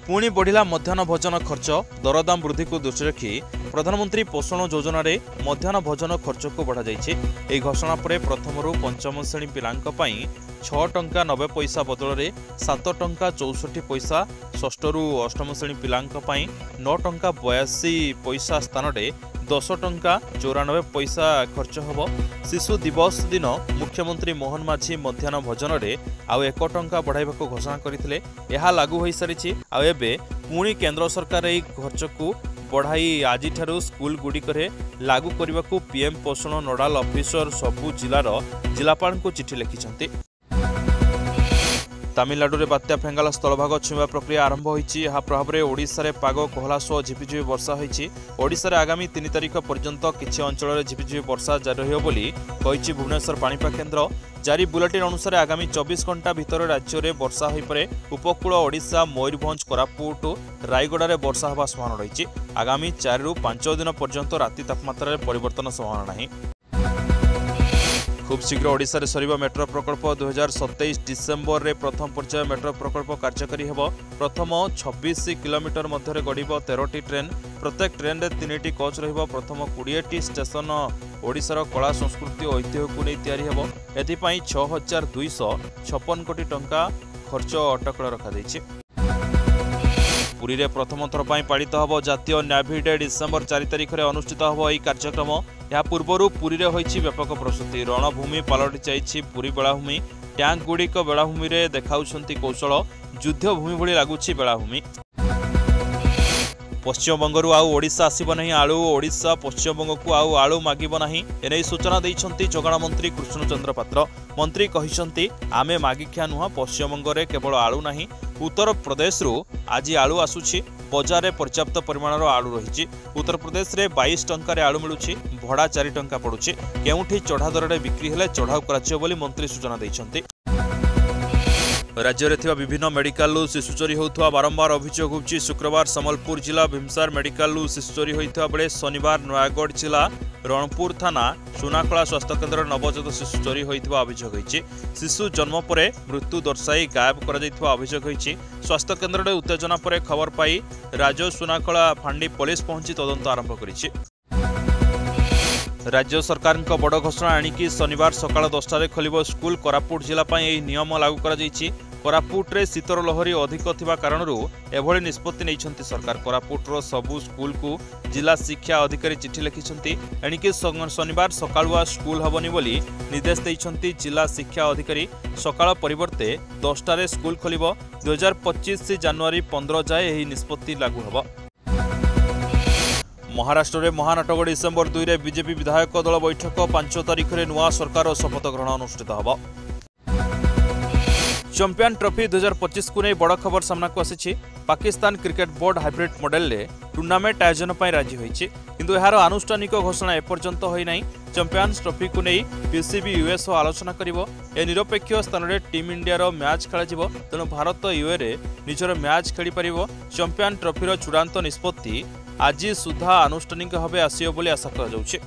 पुणी बढ़िला मध्याह्न भोजन खर्च दरदाम वृद्धि को दृष्टि रखी प्रधानमंत्री पोषण योजना रे मध्याह्न भोजन खर्च को बढ़ा जाइछि। एही घोषणा पर प्रथमरू पंचम श्रेणी पिलांक पई 6 टंका 90 पैसा बदल रे 7 टंका 64 पैसा, षष्ठरू अष्टम श्रेणी पिलांक पई 9 टंका 82 पैसा स्थान रे 10 टंका 94 पैसा खर्च होब। शिशु दिवस दिन मुख्यमंत्री मोहन माझी मध्याह्न भोजन रे आउ 1 टंका बढ़ाइबाको घोषणा करथिले। एहा लागू होई सारिछि। आउ एबे पुणी केंद्र सरकार एही खर्च को बढ़ाई आज स्कूल गुड़िकरे लागू करने को पीएम पोषण नोडाल ऑफिसर सबु जिलार जिलापाल को चिठी लिखिछन्ति। तमिलनाडु में बात्या फेंगाला स्थलभाग छुईवा प्रक्रिया आरंभ होईछि। यह प्रभाव में ओडिशा रे पाग कोहला सह झिपिझिपि वर्षा होईछि। ओडिशा रे आगामी 3 तारिख पर्यंत किछि अंचल में झिपिझिपि वर्षा जारी रहियो बोली कहिछि भुवनेश्वर पाणीपाग केन्द्र। जारी बुलेटिन अनुसार आगामी 24 घंटा भितर राज्य में वर्षा हो पारे। उपकूल ओडिशा मयूरभंज कोरापुट रायगड़ा में वर्षा होगा संभावना रही। आगामी 4 ରୁ 5 दिन पर्यंत राति तापमात्रा परिवर्तन संभावना नहीं। खूब शीघ्र ओडिशा रे सरिबा मेट्रो प्रकल्प 2027 डिसेम्बर रे प्रथम पर्याय मेट्रो प्रकल्प कार्यकारी हेबो। प्रथम 26 किलोमीटर मध्य गड़िब 13टी ट्रेन। प्रत्येक ट्रेन रे 3टी कोच रहिबो। प्रथम 20टी स्टेशन ओडिशार कला संस्कृति और ऐतिह्य को नहीं तैयारी हेबो। एथिपाई 6256 कोटी टंका खर्च अटकल रखा दैछि। पुरी रे प्रथम थर पाई पालित हबो जातीय न्याभी डे। डिसेम्बर 4 तारिख रे अनुष्ठित हबो एही कार्यक्रम। या पूर्वरु पुरी रे होईछि व्यापक प्रस्तुति। रणभूमि पालटि जाइछि पुरी बेलाभूमि। टैंक गुड़िक बेलाभूमि रे देखाउछन्ति कौशल। युद्ध भूमि भली लागुछि बेलाभूमि। पश्चिमबंगरू आउ ओडिशा आसिब नहीं आलू। ओडिशा पश्चिमबंग को आउ आलू मागिब नहीं। एने सूचना दैछन्ति जोगाण मंत्री कृष्णचंद्र पात्र। मंत्री कहिसन्ति आमे मागिख्या नुह। पश्चिमबंग रे केवल आलू नहीं, उत्तर प्रदेश रु आज आलू आसुछि। बजार में पर्याप्त परिमाणर आलू रही। उत्तर प्रदेश रे 22 टंका आलू मिलुछि। भड़ा 4 टंका पड़ुछि। केउठी चढ़ा दर रे बिक्री हेले चढ़ाऊ कराजियो बोली मंत्री सूचना दैछन्ति। राज्य में थिबा विभिन्न मेडिकल शिशु चोरी होता बारंबार अभियोग होछि। शुक्रवार सम्बलपुर जिला भीमसार मेडिकल शिशु चोरी होता बेले शनिवार नयागढ़ जिला रणपुर थाना सुनाखला स्वास्थ्य केन्द्र नवजात शिशु चोरी होता अभियोग होछि। शिशु जन्म पर मृत्यु दर्शाई गायब करा अभियोग होछि। स्वास्थ्य केन्द्र में उत्तेजना पर खबर पाई राजो सुनाखला फांडी पुलिस पहुंची तदंत आरंभ करिछि। राज्य सरकार बड़ घोषणा आणिकी शनिवार सकाळ 10टार खोलिब स्कूल। कोरापुट जिला यह नियम लागू कर कोरापुट रे शीतर लहरी अधिक थिबा कारणरू एभली निष्पत्ति नैछन्ति सरकार। कोरापुटर सबु स्कूल को जिला शिक्षा अधिकारी चिठी लिखिछन्ति। एणिकी शनिवार सकाळुआ स्कूल हबनी बोली निर्देश दैछन्ति जिला शिक्षा अधिकारी। सकाळ परिवर्ते 10टार स्कूल खोलिब। 2025 जनवरी 15 जाए यह निष्पत्ति लागू हब। महाराष्ट्र में महानाटक डिसेम्बर 2 रे बीजेपी विधायक दल बैठक। 5 तारिख रे नुआ सरकार शपथ ग्रहण अनुष्ठित हब। चैंपियन ट्रॉफी 2025 को नहीं बड़ खबर सामना को आसी। Pakistan cricket board hybrid model रे टूर्नामेंट आयोजन पर राजी होईछि, किंतु एहार आनुष्ठानिक घोषणा एपर्यंत होई नाही। चैंपियंस ट्रॉफी को नहीं पीसीबी यूएस आलोचना करिवो। ए निरपेक्ष स्थान रे टीम इंडिया रो मैच खेलाजिवो। तेणु भारत यूए रे निजर मैच खेली परिवो। चैंपियन ट्रॉफी रो चूड़ांत निष्पत्ति आज सुधा आनुष्ठानिक भाव आसियो बोली आशा करा जाउछि।